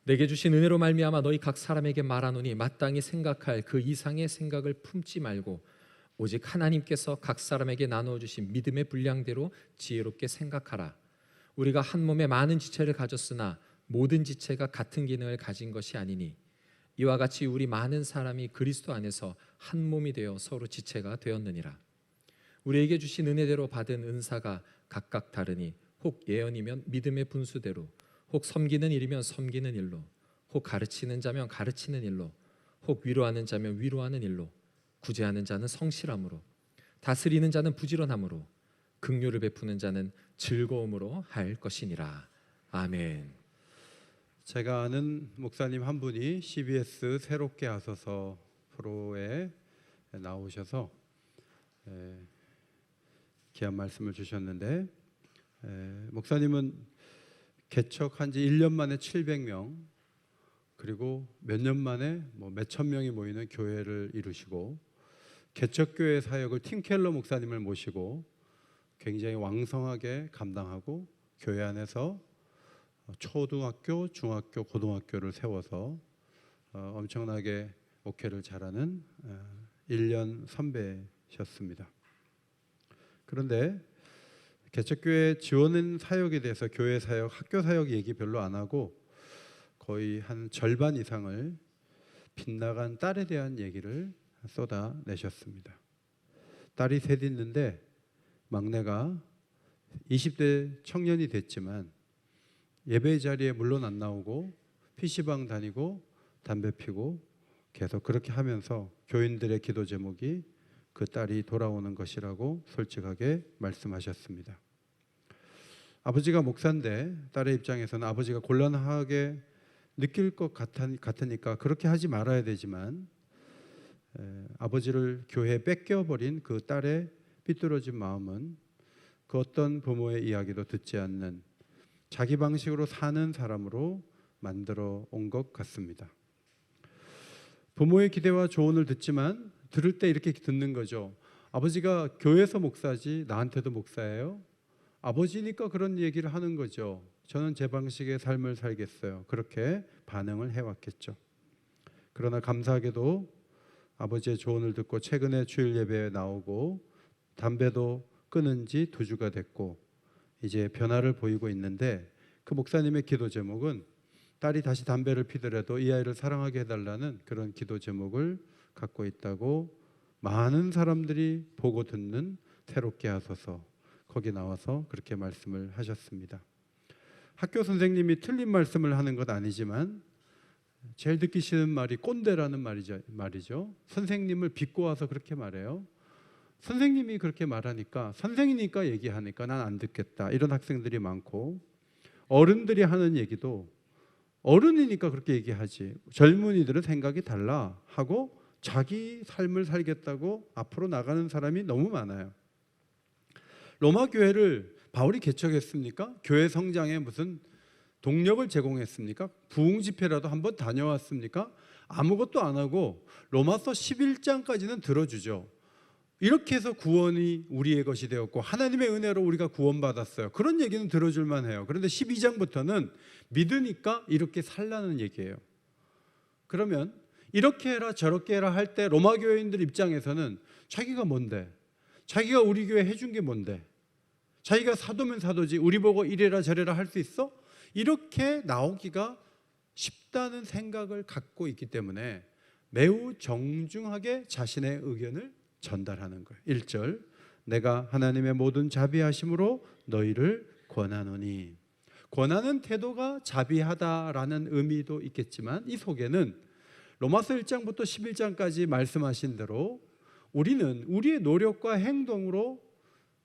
내게 주신 은혜로 말미암아 너희 각 사람에게 말하노니 마땅히 생각할 그 이상의 생각을 품지 말고 오직 하나님께서 각 사람에게 나누어 주신 믿음의 분량대로 지혜롭게 생각하라. 우리가 한 몸에 많은 지체를 가졌으나 모든 지체가 같은 기능을 가진 것이 아니니 이와 같이 우리 많은 사람이 그리스도 안에서 한 몸이 되어 서로 지체가 되었느니라. 우리에게 주신 은혜대로 받은 은사가 각각 다르니 혹 예언이면 믿음의 분수대로, 혹 섬기는 일이면 섬기는 일로, 혹 가르치는 자면 가르치는 일로, 혹 위로하는 자면 위로하는 일로, 구제하는 자는 성실함으로, 다스리는 자는 부지런함으로, 긍휼을 베푸는 자는 즐거움으로 할 것이니라. 아멘. 제가 아는 목사님 한 분이 CBS 새롭게 하소서 프로에 나오셔서 귀한 말씀을 주셨는데, 목사님은 개척한 지 1년 만에 700명, 그리고 몇 년 만에 몇천 명이 모이는 교회를 이루시고, 개척교회 사역을 팀 켈러 목사님을 모시고 굉장히 왕성하게 감당하고, 교회 안에서 초등학교, 중학교, 고등학교를 세워서 엄청나게 목회를 잘하는 1년 선배셨습니다. 그런데 개척교회 지원인 사역에 대해서 교회 사역, 학교 사역 얘기 별로 안 하고 거의 한 절반 이상을 빗나간 딸에 대한 얘기를 쏟아내셨습니다. 딸이 셋 있는데 막내가 20대 청년이 됐지만 예배 자리에 물론 안 나오고 PC방 다니고 담배 피고 계속 그렇게 하면서 교인들의 기도 제목이 그 딸이 돌아오는 것이라고 솔직하게 말씀하셨습니다. 아버지가 목사인데 딸의 입장에서는 아버지가 곤란하게 느낄 것 같으니까 그렇게 하지 말아야 되지만, 아버지를 교회에 뺏겨버린 그 딸의 삐뚤어진 마음은 그 어떤 부모의 이야기도 듣지 않는 자기 방식으로 사는 사람으로 만들어 온 것 같습니다. 부모의 기대와 조언을 듣지만 들을 때 이렇게 듣는 거죠. 아버지가 교회에서 목사지 나한테도 목사예요? 아버지니까 그런 얘기를 하는 거죠. 저는 제 방식의 삶을 살겠어요. 그렇게 반응을 해왔겠죠. 그러나 감사하게도 아버지의 조언을 듣고 최근에 주일 예배에 나오고 담배도 끊은 지 2주가 됐고 이제 변화를 보이고 있는데, 그 목사님의 기도 제목은 딸이 다시 담배를 피더라도 이 아이를 사랑하게 해달라는 그런 기도 제목을 갖고 있다고 많은 사람들이 보고 듣는 새롭게 하소서, 거기 나와서 그렇게 말씀을 하셨습니다. 학교 선생님이 틀린 말씀을 하는 것 아니지만 제일 듣기 싫은 말이 꼰대라는 말이죠. 선생님을 비꼬아서 그렇게 말해요. 선생님이 그렇게 말하니까, 선생이니까 얘기하니까 난 안 듣겠다, 이런 학생들이 많고, 어른들이 하는 얘기도 어른이니까 그렇게 얘기하지, 젊은이들은 생각이 달라 하고 자기 삶을 살겠다고 앞으로 나가는 사람이 너무 많아요. 로마 교회를 바울이 개척했습니까? 교회 성장에 무슨 동력을 제공했습니까? 부흥 집회라도 한번 다녀왔습니까? 아무것도 안 하고 로마서 11장까지는 들어주죠. 이렇게 해서 구원이 우리의 것이 되었고 하나님의 은혜로 우리가 구원받았어요. 그런 얘기는 들어줄만 해요. 그런데 12장부터는 믿으니까 이렇게 살라는 얘기예요. 그러면 이렇게 해라 저렇게 해라 할 때 로마 교회인들 입장에서는 자기가 뭔데? 자기가 우리 교회 해준 게 뭔데? 자기가 사도면 사도지 우리 보고 이래라 저래라 할 수 있어? 이렇게 나오기가 쉽다는 생각을 갖고 있기 때문에 매우 정중하게 자신의 의견을 전달하는 거예요. 1절, 내가 하나님의 모든 자비하심으로 너희를 권하노니. 권하는 태도가 자비하다라는 의미도 있겠지만 이 속에는 로마서 1장부터 11장까지 말씀하신 대로 우리는 우리의 노력과 행동으로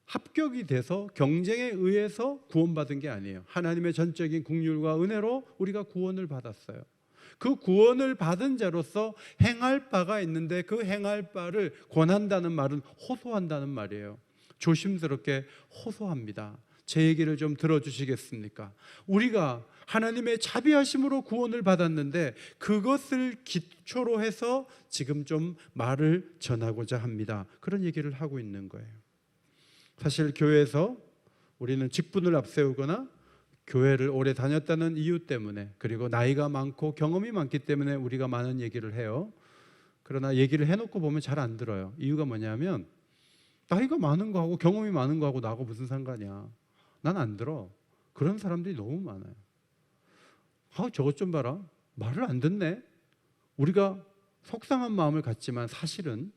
합격이 돼서 경쟁에 의해서 구원받은 게 아니에요. 하나님의 전적인 긍휼과 은혜로 우리가 구원을 받았어요. 그 구원을 받은 자로서 행할 바가 있는데 그 행할 바를 권한다는 말은 호소한다는 말이에요. 조심스럽게 호소합니다. 제 얘기를 좀 들어주시겠습니까? 우리가 하나님의 자비하심으로 구원을 받았는데 그것을 기초로 해서 지금 좀 말을 전하고자 합니다. 그런 얘기를 하고 있는 거예요. 사실 교회에서 우리는 직분을 앞세우거나 교회를 오래 다녔다는 이유 때문에, 그리고 나이가 많고 경험이 많기 때문에 우리가 많은 얘기를 해요. 그러나 얘기를 해놓고 보면 잘 안 들어요. 이유가 뭐냐면 나이가 많은 거하고 경험이 많은 거하고 나하고 무슨 상관이야. 난 안 들어. 그런 사람들이 너무 많아요. 저것 좀 봐라. 말을 안 듣네. 우리가 속상한 마음을 갖지만 사실은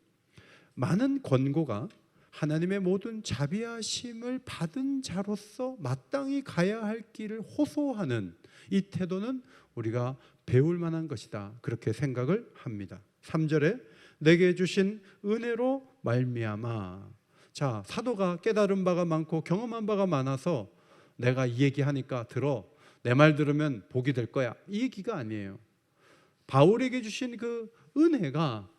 많은 권고가 하나님의 모든 자비하심을 받은 자로서 마땅히 가야 할 길을 호소하는 이 태도는 우리가 배울 만한 것이다, 그렇게 생각을 합니다. 3절에 내게 주신 은혜로 말미암아. 자, 사도가 깨달은 바가 많고 경험한 바가 많아서 내가 이 얘기하니까 들어, 내 말 들으면 복이 될 거야, 이 얘기가 아니에요. 바울에게 주신 그 은혜가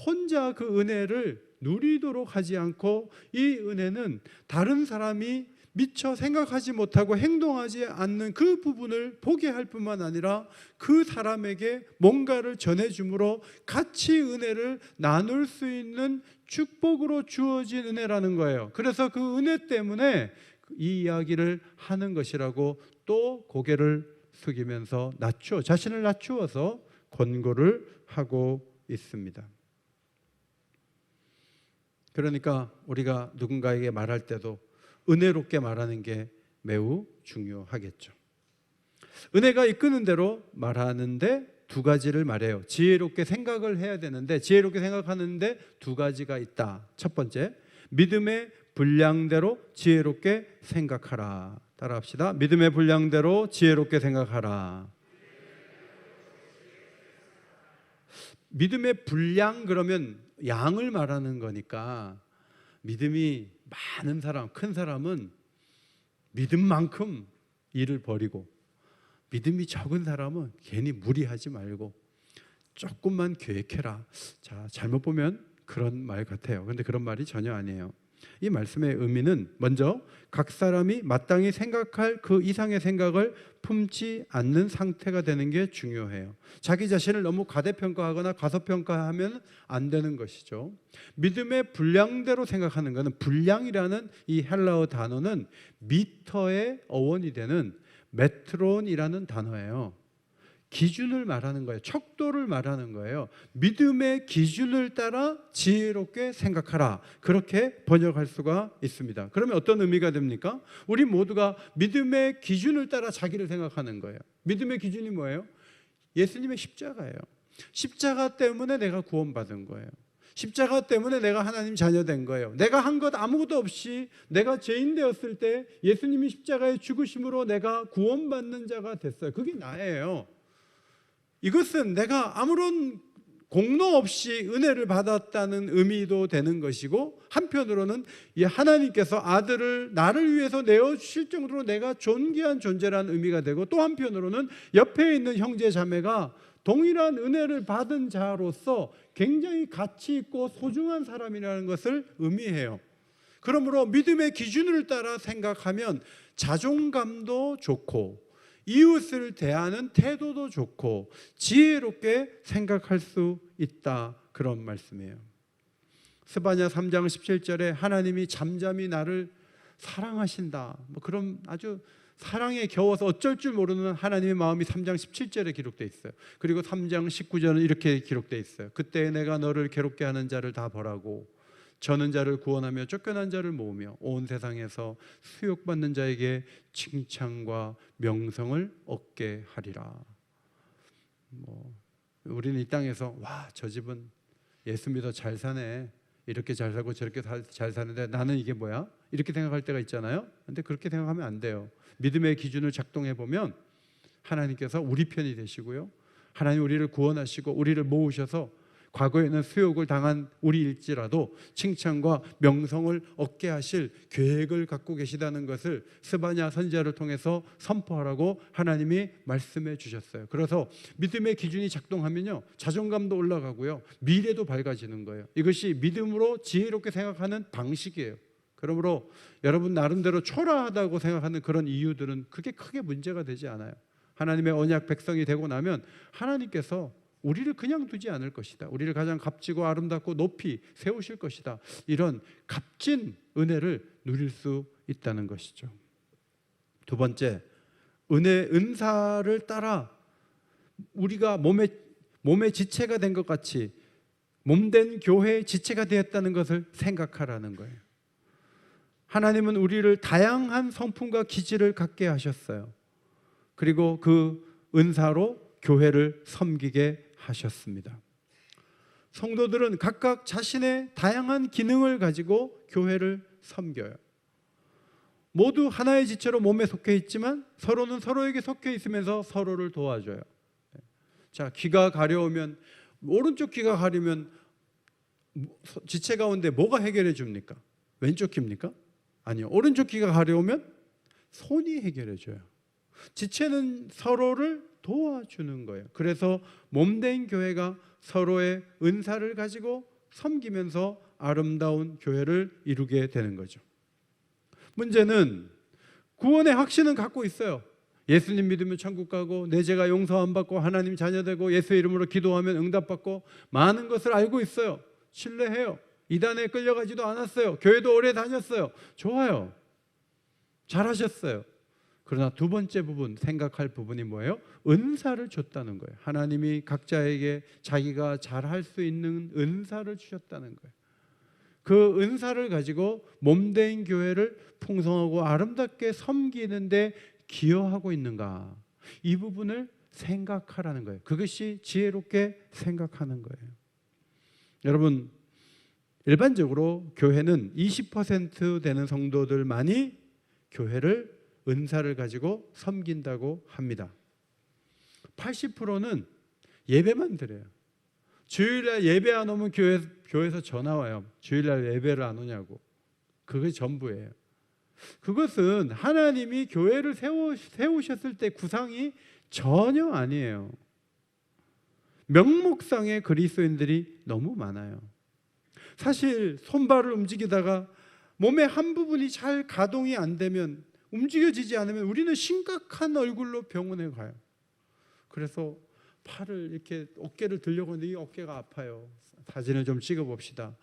혼자 그 은혜를 누리도록 하지 않고, 이 은혜는 다른 사람이 미처 생각하지 못하고 행동하지 않는 그 부분을 보게 할 뿐만 아니라 그 사람에게 뭔가를 전해줌으로 같이 은혜를 나눌 수 있는 축복으로 주어진 은혜라는 거예요. 그래서 그 은혜 때문에 이 이야기를 하는 것이라고 또 고개를 숙이면서 자신을 낮추어서 권고를 하고 있습니다. 그러니까 우리가 누군가에게 말할 때도 은혜롭게 말하는 게 매우 중요하겠죠. 은혜가 이끄는 대로 말하는데 두 가지를 말해요. 지혜롭게 생각을 해야 되는데, 지혜롭게 생각하는데 두 가지가 있다. 첫 번째, 믿음의 분량대로 지혜롭게 생각하라. 따라합시다. 믿음의 분량대로 지혜롭게 생각하라. 믿음의 분량, 그러면 양을 말하는 거니까, 믿음이 많은 사람, 큰 사람은 믿음만큼 일을 벌이고, 믿음이 적은 사람은 괜히 무리하지 말고 조금만 계획해라. 자, 잘못 보면 그런 말 같아요. 그런데 그런 말이 전혀 아니에요. 이 말씀의 의미는 먼저 각 사람이 마땅히 생각할 그 이상의 생각을 품지 않는 상태가 되는 게 중요해요. 자기 자신을 너무 과대평가하거나 과소평가하면 안 되는 것이죠. 믿음의 분량대로 생각하는 것은, 분량이라는 이 헬라어 단어는 미터의 어원이 되는 메트론이라는 단어예요. 기준을 말하는 거예요. 척도를 말하는 거예요. 믿음의 기준을 따라 지혜롭게 생각하라, 그렇게 번역할 수가 있습니다. 그러면 어떤 의미가 됩니까? 우리 모두가 믿음의 기준을 따라 자기를 생각하는 거예요. 믿음의 기준이 뭐예요? 예수님의 십자가예요. 십자가 때문에 내가 구원받은 거예요. 십자가 때문에 내가 하나님 자녀 된 거예요. 내가 한 것 아무것도 없이 내가 죄인 되었을 때 예수님이 십자가에 죽으심으로 내가 구원받는 자가 됐어요. 그게 나예요. 이것은 내가 아무런 공로 없이 은혜를 받았다는 의미도 되는 것이고, 한편으로는 이 하나님께서 아들을 나를 위해서 내어주실 정도로 내가 존귀한 존재라는 의미가 되고, 또 한편으로는 옆에 있는 형제 자매가 동일한 은혜를 받은 자로서 굉장히 가치 있고 소중한 사람이라는 것을 의미해요. 그러므로 믿음의 기준을 따라 생각하면 자존감도 좋고 이웃을 대하는 태도도 좋고 지혜롭게 생각할 수 있다, 그런 말씀이에요. 스바냐 3장 17절에 하나님이 잠잠히 나를 사랑하신다, 그런 아주 사랑에 겨워서 어쩔 줄 모르는 하나님의 마음이 3장 17절에 기록되어 있어요. 그리고 3장 19절은 이렇게 기록되어 있어요. 그때 내가 너를 괴롭게 하는 자를 다 벌하고 저는 자를 구원하며 쫓겨난 자를 모으며 온 세상에서 수욕받는 자에게 칭찬과 명성을 얻게 하리라. 우리는 이 땅에서 와, 저 집은 예수 믿어 잘 사네, 이렇게 잘 살고 저렇게 잘 사는데 나는 이게 뭐야? 이렇게 생각할 때가 있잖아요. 근데 그렇게 생각하면 안 돼요. 믿음의 기준을 작동해 보면 하나님께서 우리 편이 되시고요, 하나님 우리를 구원하시고 우리를 모으셔서 과거에는 수욕을 당한 우리일지라도 칭찬과 명성을 얻게 하실 계획을 갖고 계시다는 것을 스바냐 선지자를 통해서 선포하라고 하나님이 말씀해 주셨어요. 그래서 믿음의 기준이 작동하면요, 자존감도 올라가고요, 미래도 밝아지는 거예요. 이것이 믿음으로 지혜롭게 생각하는 방식이에요. 그러므로 여러분 나름대로 초라하다고 생각하는 그런 이유들은 그게 크게 문제가 되지 않아요. 하나님의 언약 백성이 되고 나면 하나님께서 우리를 그냥 두지 않을 것이다, 우리를 가장 값지고 아름답고 높이 세우실 것이다, 이런 값진 은혜를 누릴 수 있다는 것이죠. 두 번째, 은사를 따라 우리가 몸의 지체가 된 것 같이 몸된 교회의 지체가 되었다는 것을 생각하라는 거예요. 하나님은 우리를 다양한 성품과 기질을 갖게 하셨어요. 그리고 그 은사로 교회를 섬기게 하셨습니다. 성도들은 각각 자신의 다양한 기능을 가지고 교회를 섬겨요. 모두 하나의 지체로 몸에 속해 있지만 서로는 서로에게 속해 있으면서 서로를 도와줘요. 자, 귀가 가려우면, 오른쪽 귀가 가리면 지체 가운데 뭐가 해결해 줍니까? 왼쪽 귀입니까? 아니요. 오른쪽 귀가 가려우면 손이 해결해 줘요. 지체는 서로를 도와주는 거예요. 그래서 몸된 교회가 서로의 은사를 가지고 섬기면서 아름다운 교회를 이루게 되는 거죠. 문제는 구원의 확신은 갖고 있어요. 예수님 믿으면 천국 가고 내 죄가 용서 안 받고 하나님 자녀 되고 예수의 이름으로 기도하면 응답받고 많은 것을 알고 있어요. 신뢰해요. 이단에 끌려가지도 않았어요. 교회도 오래 다녔어요. 좋아요. 잘하셨어요. 그러나 두 번째 부분, 생각할 부분이 뭐예요? 은사를 줬다는 거예요. 하나님이 각자에게 자기가 잘할 수 있는 은사를 주셨다는 거예요. 그 은사를 가지고 몸된 교회를 풍성하고 아름답게 섬기는데 기여하고 있는가? 이 부분을 생각하라는 거예요. 그것이 지혜롭게 생각하는 거예요. 여러분, 일반적으로 교회는 20% 되는 성도들만이 교회를 은사를 가지고 섬긴다고 합니다. 80%는 예배만 드려요. 주일날 예배 안 오면 교회에서 전화 와요. 주일날 예배를 안 오냐고. 그게 전부예요. 그것은 하나님이 교회를 세우셨을 때 구상이 전혀 아니에요. 명목상의 그리스도인들이 너무 많아요. 사실 손발을 움직이다가 몸의 한 부분이 잘 가동이 안 되면, 움직여지지 않으면 우리는 심각한 얼굴로 병원에 가요. 그래서 팔을 이렇게 어깨를 들려고 하는데 이 어깨가 아파요. 사진을 좀 찍어 봅시다.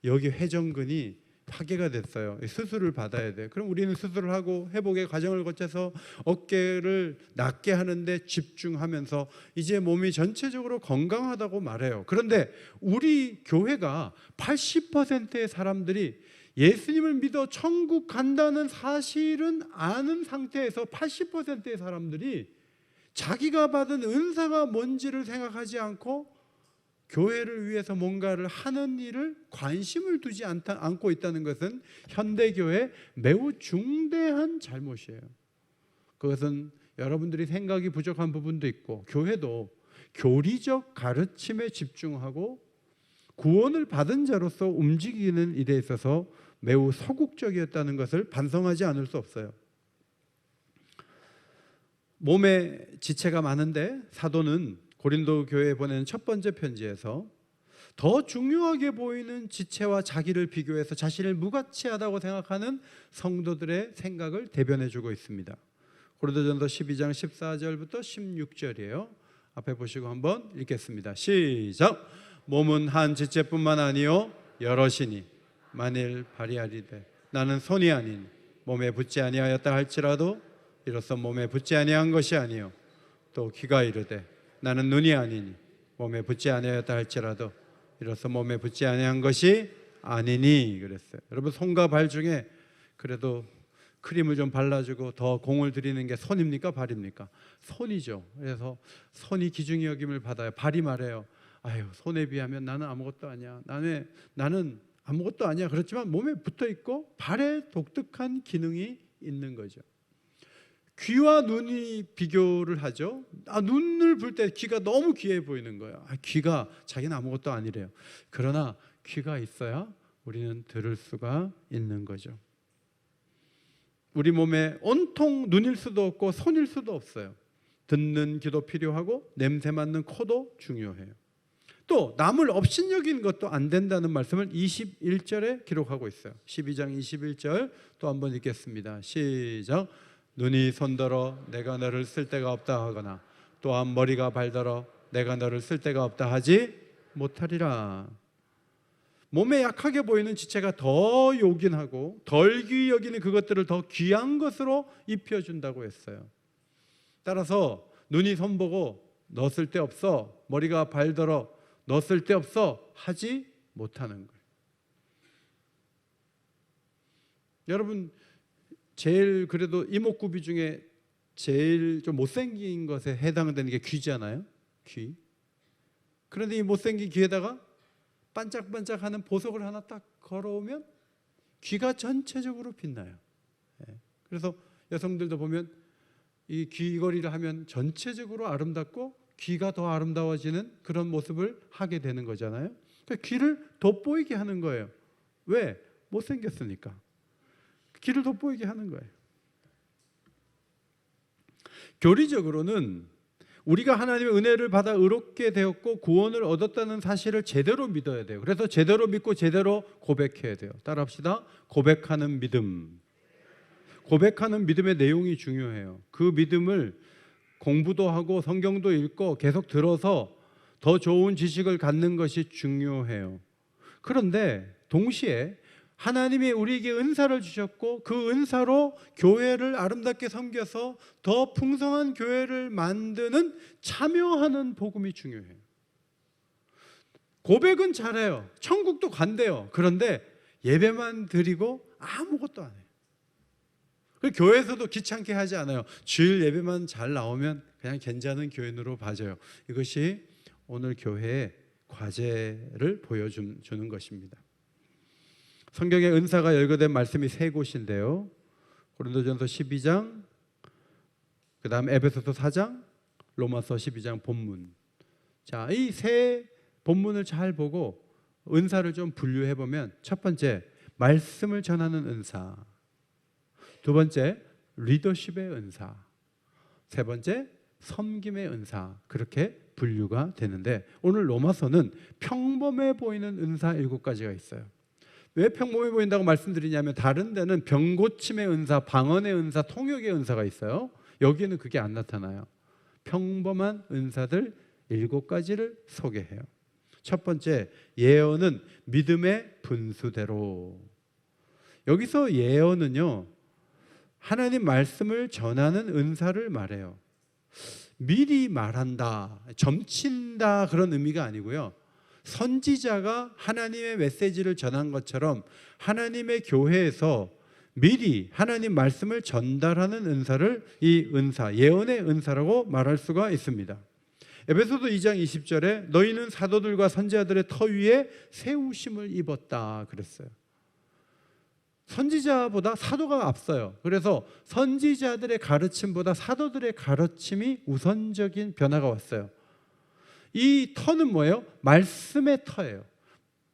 여기 회전근이 파괴가 됐어요. 수술을 받아야 돼. 그럼 우리는 수술을 하고 회복의 과정을 거쳐서 어깨를 낫게 하는데 집중하면서 이제 몸이 전체적으로 건강하다고 말해요. 그런데 우리 교회가 80%의 사람들이 예수님을 믿어 천국 간다는 사실은 아는 상태에서 80%의 사람들이 자기가 받은 은사가 뭔지를 생각하지 않고 교회를 위해서 뭔가를 하는 일을 관심을 두지 않고 있다는 것은 현대교회의 매우 중대한 잘못이에요. 그것은 여러분들이 생각이 부족한 부분도 있고, 교회도 교리적 가르침에 집중하고 구원을 받은 자로서 움직이는 일에 있어서 매우 소극적이었다는 것을 반성하지 않을 수 없어요. 몸에 지체가 많은데 사도는 고린도 교회에 보내는 첫 번째 편지에서 더 중요하게 보이는 지체와 자기를 비교해서 자신을 무가치하다고 생각하는 성도들의 생각을 대변해 주고 있습니다. 고린도전서 12장 14절부터 16절이에요. 앞에 보시고 한번 읽겠습니다. 시작. 몸은 한 지체뿐만 아니요 여럿이니 만일 발이하리되 나는 손이 아닌 몸에 붙지 아니하였다 할지라도 이로써 몸에 붙지 아니한 것이 아니요 또 귀가 이르되 나는 눈이 아니니 몸에 붙지 아니하였다 할지라도 이로써 몸에 붙지 아니한 것이 아니니 그랬어요. 여러분, 손과 발 중에 그래도 크림을 좀 발라주고 더 공을 들이는 게 손입니까 발입니까? 손이죠. 그래서 손이 귀중히 여김을 받아요. 발이 말해요. 아유, 손에 비하면 나는 아무것도 아니야. 나는 아무것도 아니야. 그렇지만 몸에 붙어 있고 발에 독특한 기능이 있는 거죠. 귀와 눈이 비교를 하죠. 눈을 볼 때 귀가 너무 귀해 보이는 거예요. 귀가 자기는 아무것도 아니래요. 그러나 귀가 있어야 우리는 들을 수가 있는 거죠. 우리 몸에 온통 눈일 수도 없고 손일 수도 없어요. 듣는 귀도 필요하고 냄새 맡는 코도 중요해요. 또 남을 업신여기는 것도 안 된다는 말씀을 21절에 기록하고 있어요. 12장 21절 또 한번 읽겠습니다. 시작. 눈이 손더러 내가 너를 쓸 데가 없다 하거나 또한 머리가 발더러 내가 너를 쓸 데가 없다 하지 못하리라. 몸에 약하게 보이는 지체가 더 요긴하고 덜 귀히 여기는 그것들을 더 귀한 것으로 입혀준다고 했어요. 따라서 눈이 손보고 너 쓸데없어, 머리가 발더러 너 쓸데없어 하지 못하는 거예요. 여러분, 제일 그래도 이목구비 중에 제일 좀 못생긴 것에 해당되는 게 귀잖아요. 귀. 그런데 이 못생긴 귀에다가 반짝반짝하는 보석을 하나 딱 걸어오면 귀가 전체적으로 빛나요. 그래서 여성들도 보면 이 귀걸이를 하면 전체적으로 아름답고 귀가 더 아름다워지는 그런 모습을 하게 되는 거잖아요. 그러니까 귀를 돋보이게 하는 거예요. 왜? 못생겼으니까. 귀를 돋보이게 하는 거예요. 교리적으로는 우리가 하나님의 은혜를 받아 의롭게 되었고 구원을 얻었다는 사실을 제대로 믿어야 돼요. 그래서 제대로 믿고 제대로 고백해야 돼요. 따라합시다. 고백하는 믿음. 고백하는 믿음의 내용이 중요해요. 그 믿음을 공부도 하고 성경도 읽고 계속 들어서 더 좋은 지식을 갖는 것이 중요해요. 그런데 동시에 하나님이 우리에게 은사를 주셨고 그 은사로 교회를 아름답게 섬겨서 더 풍성한 교회를 만드는 참여하는 복음이 중요해요. 고백은 잘해요. 천국도 간대요. 그런데 예배만 드리고 아무것도 안 해요. 교회에서도 귀찮게 하지 않아요. 주일 예배만 잘 나오면 그냥 괜찮은 교인으로 봐줘요. 이것이 오늘 교회의 과제를 보여주는 것입니다. 성경에 은사가 열거된 말씀이 세 곳인데요. 고린도전서 12장, 그 다음 에베소서 4장, 로마서 12장 본문. 자, 이 세 본문을 잘 보고 은사를 좀 분류해 보면 첫 번째, 말씀을 전하는 은사. 두 번째, 리더십의 은사. 세 번째, 섬김의 은사. 그렇게 분류가 되는데 오늘 로마서는 평범해 보이는 은사 7가지가 있어요. 왜 평범해 보인다고 말씀드리냐면 다른 데는 병고침의 은사, 방언의 은사, 통역의 은사가 있어요. 여기는 그게 안 나타나요. 평범한 은사들 7가지를 소개해요. 첫 번째, 예언은 믿음의 분수대로. 여기서 예언은요, 하나님 말씀을 전하는 은사를 말해요. 미리 말한다, 점친다 그런 의미가 아니고요. 선지자가 하나님의 메시지를 전한 것처럼 하나님의 교회에서 미리 하나님 말씀을 전달하는 은사를 이 은사, 예언의 은사라고 말할 수가 있습니다. 에베소서 2장 20절에 너희는 사도들과 선지자들의 터 위에 세우심을 입었다 그랬어요. 선지자보다 사도가 앞서요. 그래서 선지자들의 가르침보다 사도들의 가르침이 우선적인 변화가 왔어요. 이 터는 뭐예요? 말씀의 터예요.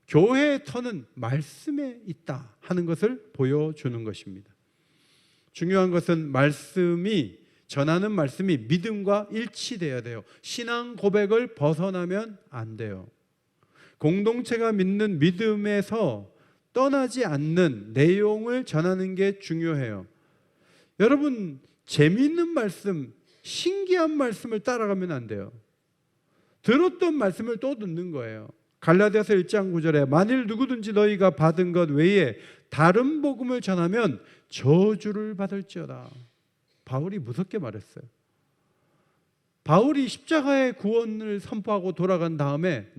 교회의 터는 말씀에 있다 하는 것을 보여주는 것입니다. 중요한 것은 전하는 말씀이 믿음과 일치돼야 돼요. 신앙 고백을 벗어나면 안 돼요. 공동체가 믿는 믿음에서 떠나지 않는 내용을 전하는 게 중요해요. 여러분, 재미있는 말씀, 신기한 말씀을 따라가면 안 돼요. 들었던 말씀을 또 듣는 거예요. 갈라디아서 1장 9절에 만일 누구든지 너희가 받은 것 외에 다른 복음을 전하면 저주를 받을지어다. 바울이 무섭게 말했어요. 바울이 십자가의 구원을 선포하고 나간 다음에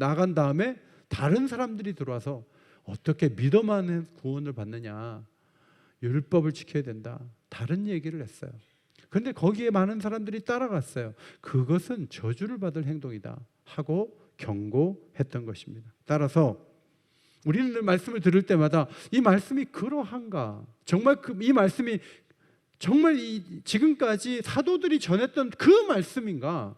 다른 사람들이 들어와서 어떻게 믿어만 구원을 받느냐, 율법을 지켜야 된다, 다른 얘기를 했어요. 그런데 거기에 많은 사람들이 따라갔어요. 그것은 저주를 받을 행동이다 하고 경고했던 것입니다. 따라서 우리는 말씀을 들을 때마다 이 말씀이 그러한가, 정말 이 말씀이 정말 지금까지 사도들이 전했던 그 말씀인가,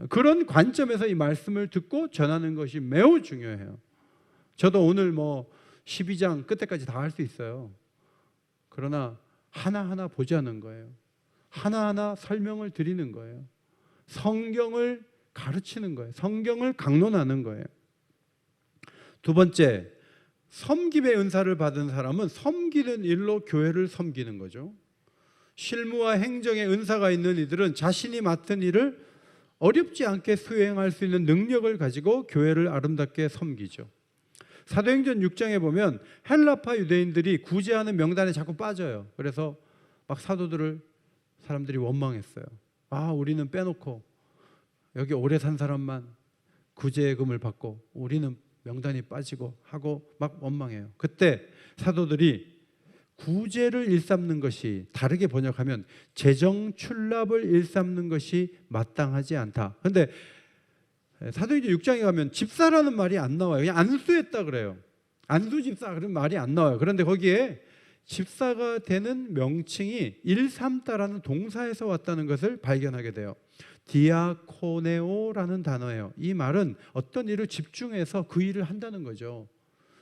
그런 관점에서 이 말씀을 듣고 전하는 것이 매우 중요해요. 저도 오늘 12장 끝에까지 다 할 수 있어요. 그러나 하나하나 보자는 거예요. 하나하나 설명을 드리는 거예요. 성경을 가르치는 거예요. 성경을 강론하는 거예요. 두 번째, 섬김의 은사를 받은 사람은 섬기는 일로 교회를 섬기는 거죠. 실무와 행정의 은사가 있는 이들은 자신이 맡은 일을 어렵지 않게 수행할 수 있는 능력을 가지고 교회를 아름답게 섬기죠. 사도행전 6장에 보면 헬라파 유대인들이 구제하는 명단에 자꾸 빠져요. 그래서 막 사람들이 원망했어요. 우리는 빼놓고 여기 오래 산 사람만 구제금을 받고 우리는 명단이 빠지고 하고 막 원망해요. 그때 사도들이 구제를 일삼는 것이, 다르게 번역하면 재정 출납을 일삼는 것이 마땅하지 않다. 그런데 사도행전 6장에 가면 집사라는 말이 안 나와요. 그냥 안수했다 그래요. 안수 집사 그런 말이 안 나와요. 그런데 거기에 집사가 되는 명칭이 일삼다라는 동사에서 왔다는 것을 발견하게 돼요. 디아코네오라는 단어예요. 이 말은 어떤 일을 집중해서 그 일을 한다는 거죠.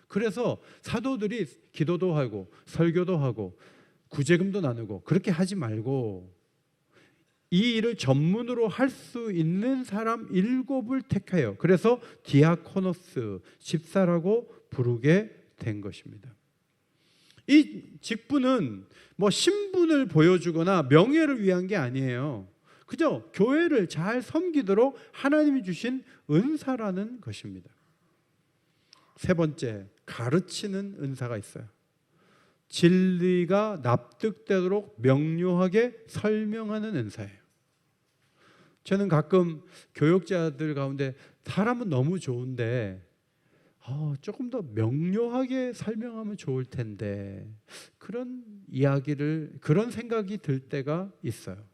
그래서 사도들이 기도도 하고 설교도 하고 구제금도 나누고 그렇게 하지 말고 이 일을 전문으로 할 수 있는 사람 7을 택해요. 그래서 디아코노스, 집사라고 부르게 된 것입니다. 이 직분은 뭐 신분을 보여주거나 명예를 위한 게 아니에요. 그저 교회를 잘 섬기도록 하나님이 주신 은사라는 것입니다. 세 번째, 가르치는 은사가 있어요. 진리가 납득되도록 명료하게 설명하는 은사예요. 저는 가끔 교육자들 가운데 사람은 너무 좋은데 조금 더 명료하게 설명하면 좋을 텐데 그런 생각이 들 때가 있어요.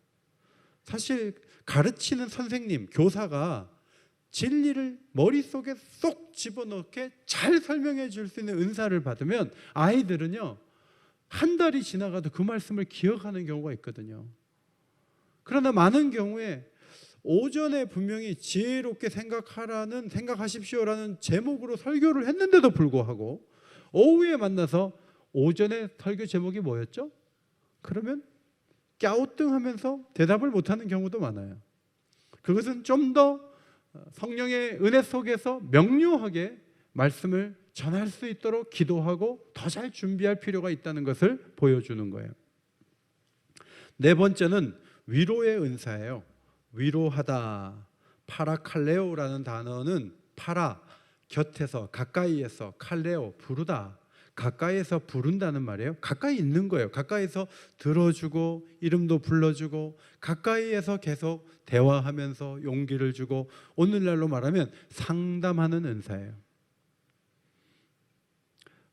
사실 가르치는 선생님, 교사가 진리를 머릿속에 쏙 집어넣게 잘 설명해 줄 수 있는 은사를 받으면 아이들은요, 한 달이 지나가도 그 말씀을 기억하는 경우가 있거든요. 그러나 많은 경우에 오전에 분명히 지혜롭게 생각하십시오라는 제목으로 설교를 했는데도 불구하고 오후에 만나서 오전에 설교 제목이 뭐였죠? 그러면 갸우뚱하면서 대답을 못하는 경우도 많아요. 그것은 좀 더 성령의 은혜 속에서 명료하게 말씀을 전할 수 있도록 기도하고 더 잘 준비할 필요가 있다는 것을 보여주는 거예요. 네 번째는 위로의 은사예요. 위로하다. 파라칼레오라는 단어는 파라, 곁에서, 가까이에서, 칼레오, 부르다. 가까이에서 부른다는 말이에요. 가까이 있는 거예요. 가까이에서 들어주고 이름도 불러주고 가까이에서 계속 대화하면서 용기를 주고, 오늘날로 말하면 상담하는 은사예요.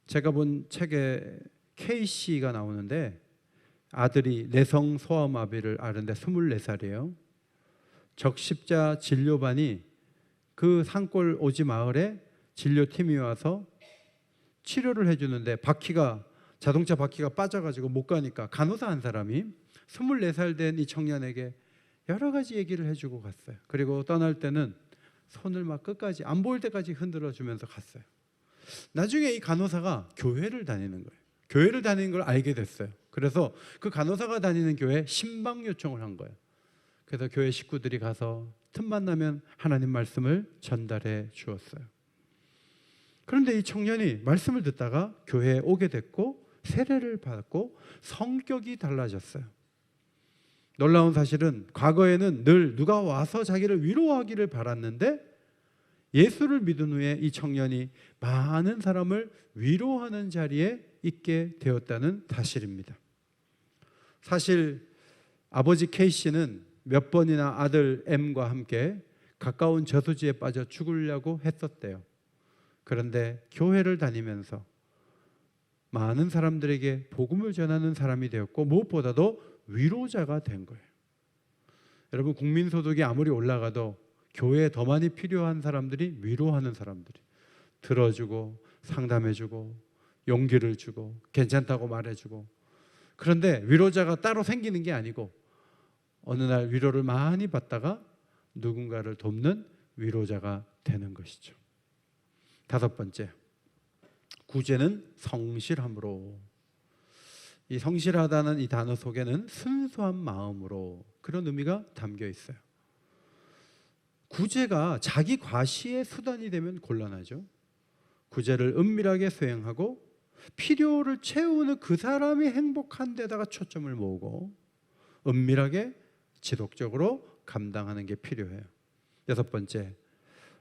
제가 본 책에 K씨가 나오는데 아들이 내성 소아마비를 앓는데 24살이에요. 적십자 진료반이 그 산골 오지 마을에 진료팀이 와서 치료를 해주는데 자동차 바퀴가 빠져가지고 못 가니까 간호사 한 사람이 24살 된 이 청년에게 여러 가지 얘기를 해주고 갔어요. 그리고 떠날 때는 손을 막 끝까지 안 보일 때까지 흔들어 주면서 갔어요. 나중에 이 간호사가 교회를 다니는 거예요. 교회를 다니는 걸 알게 됐어요. 그래서 그 간호사가 다니는 교회에 신방 요청을 한 거예요. 그래서 교회 식구들이 가서 틈만 나면 하나님 말씀을 전달해 주었어요. 그런데 이 청년이 말씀을 듣다가 교회에 오게 됐고 세례를 받았고 성격이 달라졌어요. 놀라운 사실은 과거에는 늘 누가 와서 자기를 위로하기를 바랐는데 예수를 믿은 후에 이 청년이 많은 사람을 위로하는 자리에 있게 되었다는 사실입니다. 사실 아버지 K씨는 몇 번이나 아들 M과 함께 가까운 저수지에 빠져 죽으려고 했었대요. 그런데 교회를 다니면서 많은 사람들에게 복음을 전하는 사람이 되었고 무엇보다도 위로자가 된 거예요. 여러분, 국민소득이 아무리 올라가도 교회에 더 많이 필요한 사람들이 위로하는 사람들이, 들어주고 상담해주고 용기를 주고 괜찮다고 말해주고. 그런데 위로자가 따로 생기는 게 아니고 어느 날 위로를 많이 받다가 누군가를 돕는 위로자가 되는 것이죠. 다섯 번째, 구제는 성실함으로. 이 성실하다는 이 단어 속에는 순수한 마음으로, 그런 의미가 담겨 있어요. 구제가 자기 과시의 수단이 되면 곤란하죠. 구제를 은밀하게 수행하고 필요를 채우는 그 사람이 행복한 데다가 초점을 모으고 은밀하게 지속적으로 감당하는 게 필요해요. 여섯 번째,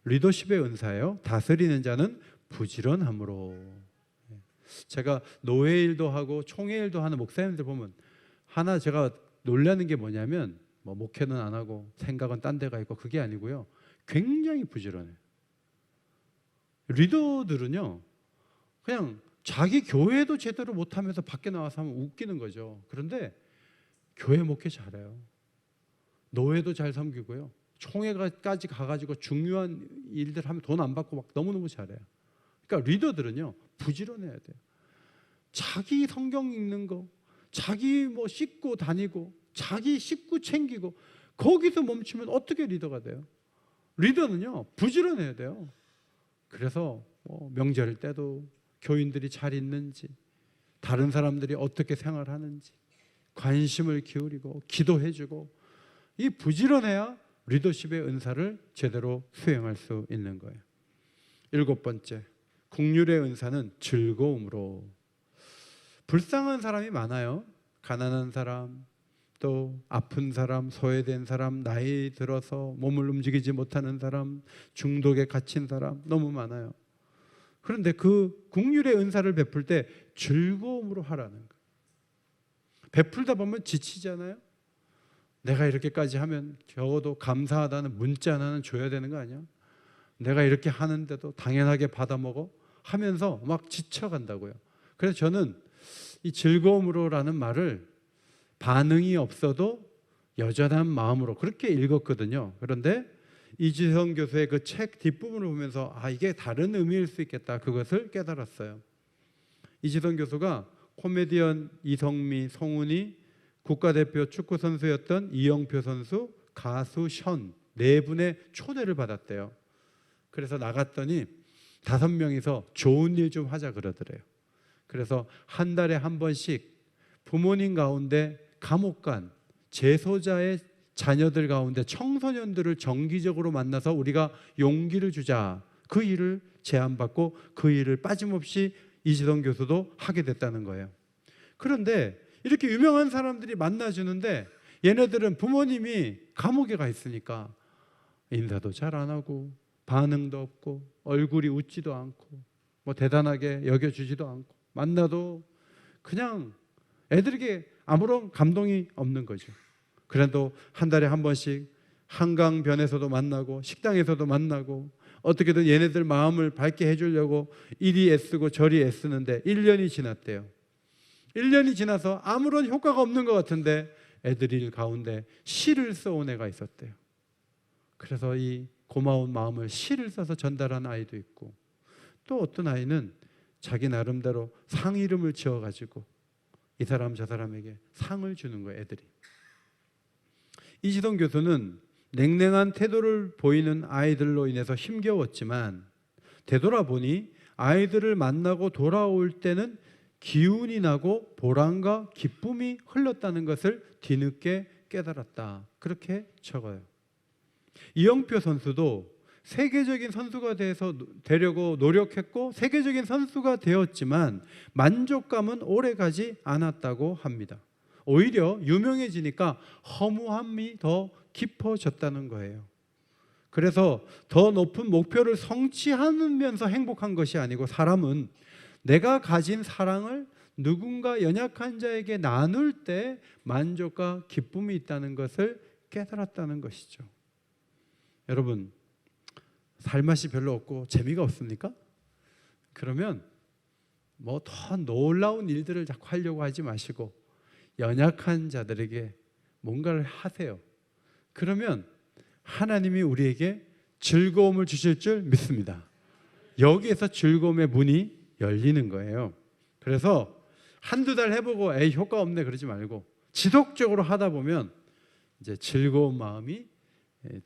리더십의 은사예요. 다스리는 자는 부지런함으로. 제가 노예 일도 하고 총회 일도 하는 목사님들 보면 하나 제가 놀라는 게 뭐냐면 뭐 목회는 안 하고 생각은 딴 데가 있고 그게 아니고요. 굉장히 부지런해요. 리더들은요. 그냥 자기 교회도 제대로 못하면서 밖에 나와서 하면 웃기는 거죠. 그런데 교회 목회 잘해요. 노회도 잘 섬기고요. 총회까지 가가지고 중요한 일들 하면 돈 안 받고 막 너무너무 잘해요. 그러니까 리더들은요. 부지런해야 돼요. 자기 성경 읽는 거, 자기 뭐 씻고 다니고, 자기 식구 챙기고 거기서 멈추면 어떻게 리더가 돼요? 리더는요. 부지런해야 돼요. 그래서 뭐 명절 때도 교인들이 잘 있는지, 다른 사람들이 어떻게 생활하는지 관심을 기울이고 기도해주고, 이 부지런해야 리더십의 은사를 제대로 수행할 수 있는 거예요. 7번째, 국률의 은사는 즐거움으로. 불쌍한 사람이 많아요. 가난한 사람, 또 아픈 사람, 소외된 사람, 나이 들어서 몸을 움직이지 못하는 사람, 중독에 갇힌 사람 너무 많아요. 그런데 그 국률의 은사를 베풀 때 즐거움으로 하라는 거예요. 베풀다 보면 지치잖아요. 내가 이렇게까지 하면 적어도 감사하다는 문자 하나는 줘야 되는 거 아니야? 내가 이렇게 하는데도 당연하게 받아먹어? 하면서 막 지쳐간다고요. 그래서 저는 이 즐거움으로라는 말을 반응이 없어도 여전한 마음으로 그렇게 읽었거든요. 그런데 이지성 교수의 그 책 뒷부분을 보면서 이게 다른 의미일 수 있겠다, 그것을 깨달았어요. 이지성 교수가 코미디언 이성미, 송은이, 국가대표 축구 선수였던 이영표 선수, 가수 션 네 분의 초대를 받았대요. 그래서 나갔더니 5명이서 좋은 일 좀 하자 그러더래요. 그래서 한 달에 한 번씩 부모님 가운데 감옥 간 재소자의 자녀들 가운데 청소년들을 정기적으로 만나서 우리가 용기를 주자, 그 일을 제안받고 그 일을 빠짐없이 이지성 교수도 하게 됐다는 거예요. 그런데 이렇게 유명한 사람들이 만나주는데 얘네들은 부모님이 감옥에 가 있으니까 인사도 잘 안 하고 반응도 없고 얼굴이 웃지도 않고 뭐 대단하게 여겨주지도 않고 만나도 그냥 애들에게 아무런 감동이 없는 거죠. 그래도 한 달에 한 번씩 한강변에서도 만나고 식당에서도 만나고 어떻게든 얘네들 마음을 밝게 해주려고 이리 애쓰고 저리 애쓰는데 1년이 지났대요. 1년이 지나서 아무런 효과가 없는 것 같은데 애들 가운데 시를 써온 애가 있었대요. 그래서 이 고마운 마음을 시를 써서 전달한 아이도 있고, 또 어떤 아이는 자기 나름대로 상 이름을 지어가지고 이 사람 저 사람에게 상을 주는 거예요. 애들이. 이지성 교수는 냉랭한 태도를 보이는 아이들로 인해서 힘겨웠지만 되돌아보니 아이들을 만나고 돌아올 때는 기운이 나고 보람과 기쁨이 흘렀다는 것을 뒤늦게 깨달았다, 그렇게 적어요. 이영표 선수도 세계적인 선수가 되려고 노력했고 세계적인 선수가 되었지만 만족감은 오래가지 않았다고 합니다. 오히려 유명해지니까 허무함이 더 깊어졌다는 거예요. 그래서 더 높은 목표를 성취하면서 행복한 것이 아니고, 사람은 내가 가진 사랑을 누군가 연약한 자에게 나눌 때 만족과 기쁨이 있다는 것을 깨달았다는 것이죠. 여러분, 살맛이 별로 없고 재미가 없습니까? 그러면 뭐 더 놀라운 일들을 자꾸 하려고 하지 마시고 연약한 자들에게 뭔가를 하세요. 그러면 하나님이 우리에게 즐거움을 주실 줄 믿습니다. 여기에서 즐거움의 문이 열리는 거예요. 그래서 한두 달 해보고 에이 효과 없네 그러지 말고 지속적으로 하다 보면 이제 즐거운 마음이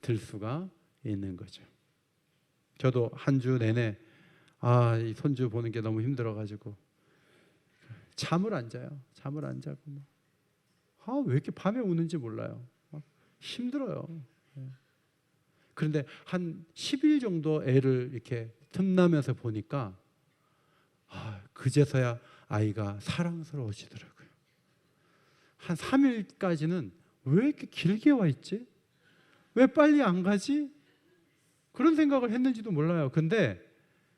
들 수가 있는 거죠. 저도 한 주 내내 이 손주 보는 게 너무 힘들어가지고 잠을 안 자요. 잠을 안 자고 왜 이렇게 밤에 우는지 몰라요. 힘들어요. 그런데 한 10일 정도 애를 이렇게 틈나면서 보니까 그제서야 아이가 사랑스러워지더라고요. 한 3일까지는 왜 이렇게 길게 와 있지? 왜 빨리 안 가지? 그런 생각을 했는지도 몰라요. 근데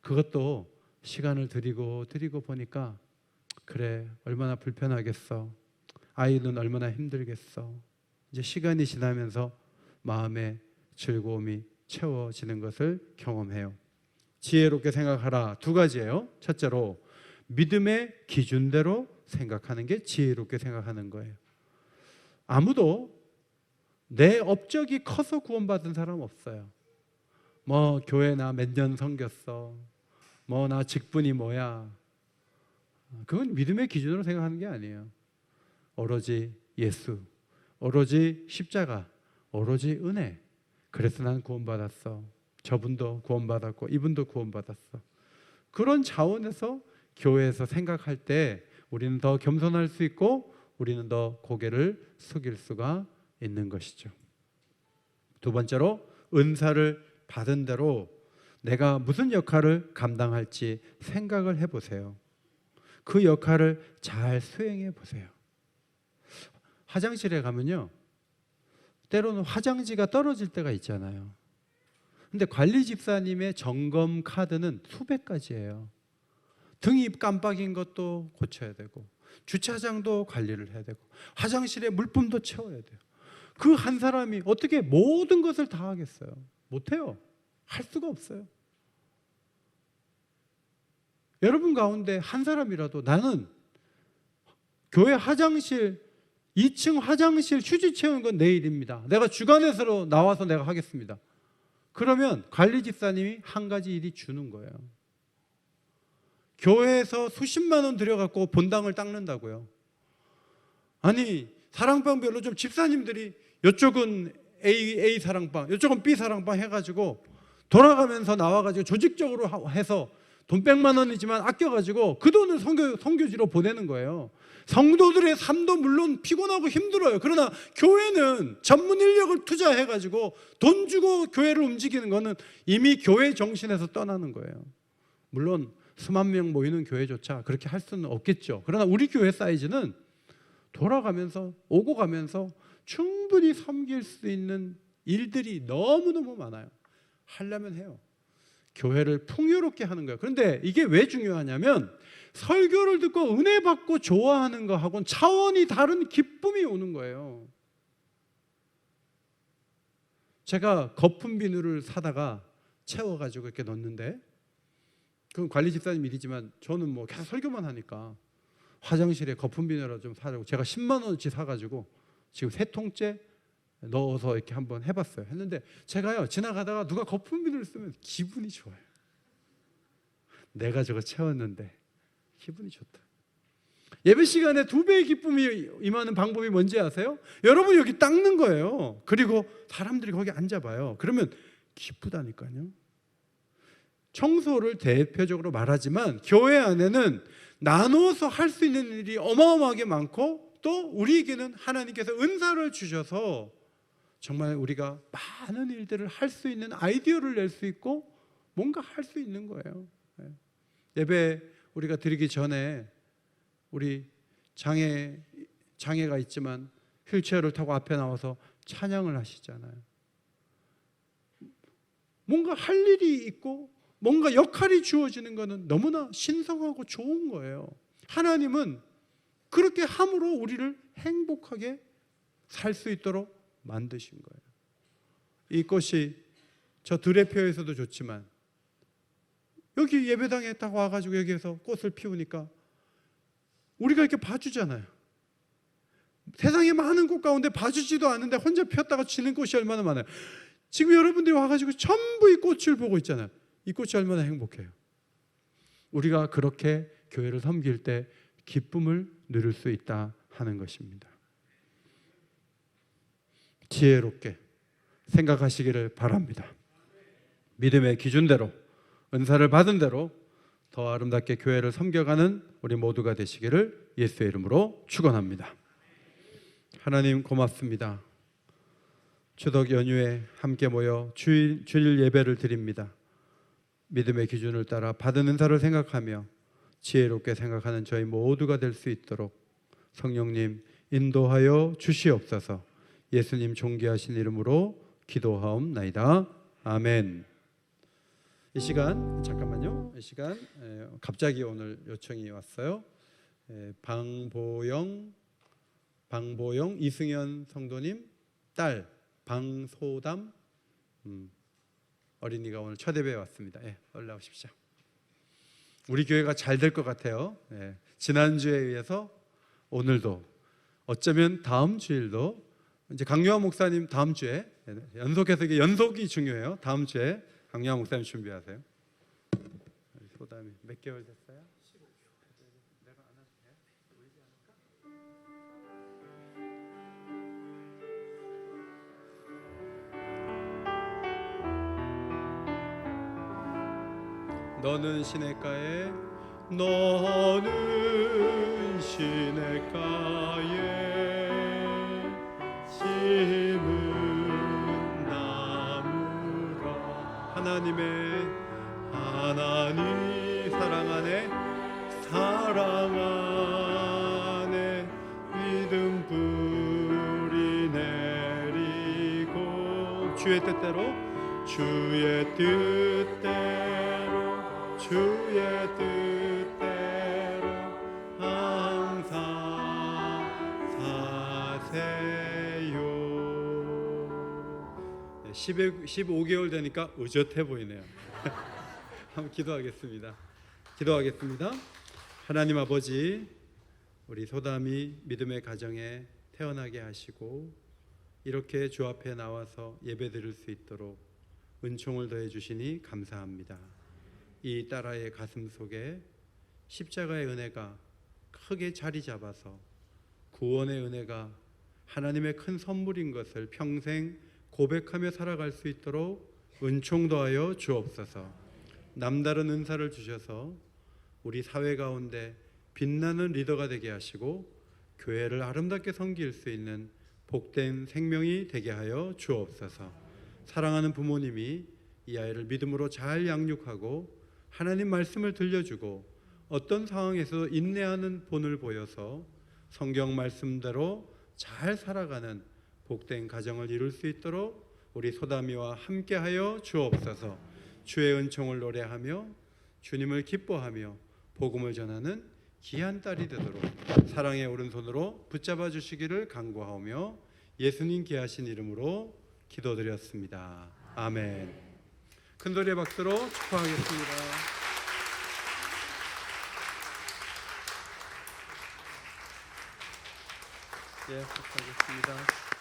그것도 시간을 들이고 보니까 그래, 얼마나 불편하겠어. 아이는 얼마나 힘들겠어. 이제 시간이 지나면서 마음의 즐거움이 채워지는 것을 경험해요. 지혜롭게 생각하라 두 가지예요. 첫째로 믿음의 기준대로 생각하는 게 지혜롭게 생각하는 거예요. 아무도 내 업적이 커서 구원받은 사람 없어요. 뭐 교회 나 몇 년 섬겼어, 뭐 나 직분이 뭐야, 그건 믿음의 기준으로 생각하는 게 아니에요. 오로지 예수, 오로지 십자가, 오로지 은혜. 그래서 난 구원받았어. 저분도 구원받았고 이분도 구원받았어. 그런 차원에서 교회에서 생각할 때 우리는 더 겸손할 수 있고 우리는 더 고개를 숙일 수가 있는 것이죠. 두 번째로 은사를 받은 대로 내가 무슨 역할을 감당할지 생각을 해보세요. 그 역할을 잘 수행해 보세요. 화장실에 가면요, 때로는 화장지가 떨어질 때가 있잖아요. 근데 관리 집사님의 점검 카드는 수백 가지예요. 등이 깜빡인 것도 고쳐야 되고, 주차장도 관리를 해야 되고, 화장실에 물품도 채워야 돼요. 그 한 사람이 어떻게 모든 것을 다 하겠어요? 못해요. 할 수가 없어요. 여러분 가운데 한 사람이라도 나는 교회 화장실 2층 화장실 휴지 채우는 건 내 일입니다. 내가 주간에서 나와서 내가 하겠습니다. 그러면 관리 집사님이 한 가지 일이 주는 거예요. 교회에서 수십만 원 들여갖고 본당을 닦는다고요. 아니 사랑방별로 좀 집사님들이 이쪽은 A 사랑방, 이쪽은 B 사랑방 해가지고 돌아가면서 나와가지고 조직적으로 해서 돈 100만 원이지만 아껴가지고 그 돈을 선교지로 보내는 거예요. 성도들의 삶도 물론 피곤하고 힘들어요. 그러나 교회는 전문 인력을 투자해가지고 돈 주고 교회를 움직이는 거는 이미 교회 정신에서 떠나는 거예요. 물론 수만 명 모이는 교회조차 그렇게 할 수는 없겠죠. 그러나 우리 교회 사이즈는 돌아가면서 오고 가면서 충분히 섬길 수 있는 일들이 너무너무 많아요. 하려면 해요. 교회를 풍요롭게 하는 거예요. 그런데 이게 왜 중요하냐면 설교를 듣고 은혜 받고 좋아하는 거하고는 차원이 다른 기쁨이 오는 거예요. 제가 거품 비누를 사다가 채워가지고 이렇게 넣는데, 그건 관리 집사님 일이지만 저는 뭐 계속 설교만 하니까 화장실에 거품 비누를 좀 사려고 제가 10만 원어치 사가지고 지금 3통째 넣어서 이렇게 한번 해봤어요. 했는데 제가요 지나가다가 누가 거품 비누를 쓰면 기분이 좋아요. 내가 저거 채웠는데 기분이 좋다. 예배 시간에 2배의 기쁨이 임하는 방법이 뭔지 아세요? 여러분 여기 닦는 거예요. 그리고 사람들이 거기 앉아봐요. 그러면 기쁘다니까요. 청소를 대표적으로 말하지만 교회 안에는 나누어서 할 수 있는 일이 어마어마하게 많고 또 우리에게는 하나님께서 은사를 주셔서 정말 우리가 많은 일들을 할 수 있는 아이디어를 낼 수 있고 뭔가 할 수 있는 거예요. 예배 우리가 드리기 전에 우리 장애가 있지만 휠체어를 타고 앞에 나와서 찬양을 하시잖아요. 뭔가 할 일이 있고 뭔가 역할이 주어지는 것은 너무나 신성하고 좋은 거예요. 하나님은 그렇게 함으로 우리를 행복하게 살 수 있도록 만드신 거예요. 이 꽃이 저 드레표에서도 좋지만 여기 예배당에 딱 와가지고 여기에서 꽃을 피우니까 우리가 이렇게 봐주잖아요. 세상에 많은 꽃 가운데 봐주지도 않는데 혼자 피었다가 지는 꽃이 얼마나 많아요. 지금 여러분들이 와가지고 전부 이 꽃을 보고 있잖아요. 이 꽃이 얼마나 행복해요. 우리가 그렇게 교회를 섬길 때 기쁨을 누릴 수 있다 하는 것입니다. 지혜롭게 생각하시기를 바랍니다. 믿음의 기준대로 은사를 받은 대로 더 아름답게 교회를 섬겨가는 우리 모두가 되시기를 예수의 이름으로 축원합니다. 하나님 고맙습니다. 추석 연휴에 함께 모여 주일 예배를 드립니다. 믿음의 기준을 따라 받은 은사를 생각하며 지혜롭게 생각하는 저희 모두가 될 수 있도록 성령님 인도하여 주시옵소서. 예수님 존귀하신 이름으로 기도하옵나이다. 아멘. 이 시간 잠깐만요. 이 시간 갑자기 오늘 요청이 왔어요. 방보영 이승현 성도님 딸 방소담 어린이가 오늘 첫 예배에 왔습니다. 예, 올라오십시오. 우리 교회가 잘 될 것 같아요. 예, 지난주에 이어서 오늘도 어쩌면 다음 주일도 이제 강요한 목사님 다음 주에 연속해서 이게 연속이 중요해요. 다음 주에 강요한 목사님 준비하세요. 소담이 몇 개월 됐어요? 15개월. 내가 안 해도 돼? 보이지 않을까? 너는 시냇가에 너는 시냇가에 심은 나무라 하나님 사랑 안에 믿음 뿌리 내리고 주의 뜻대로 항상 사세요. 15개월 되니까 의젓해 보이네요. 한번 기도하겠습니다. 하나님 아버지, 우리 소담이 믿음의 가정에 태어나게 하시고 이렇게 주 앞에 나와서 예배드릴 수 있도록 은총을 더해 주시니 감사합니다. 이 딸아이의 가슴 속에 십자가의 은혜가 크게 자리 잡아서 구원의 은혜가 하나님의 큰 선물인 것을 평생 고백하며 살아갈 수 있도록 은총 더하여 주옵소서. 남다른 은사를 주셔서 우리 사회 가운데 빛나는 리더가 되게 하시고 교회를 아름답게 섬길 수 있는 복된 생명이 되게 하여 주옵소서. 사랑하는 부모님이 이 아이를 믿음으로 잘 양육하고 하나님 말씀을 들려주고 어떤 상황에서 인내하는 본을 보여서 성경 말씀대로 잘 살아가는 복된 가정을 이룰 수 있도록 우리 소담이와 함께하여 주옵소서. 주의 은총을 노래하며 주님을 기뻐하며 복음을 전하는 귀한 딸이 되도록 사랑의 오른손으로 붙잡아 주시기를 간구하오며 예수님 귀하신 이름으로 기도드렸습니다. 아멘. 큰 소리의 박수로 축하하겠습니다. 예, 축하하겠습니다.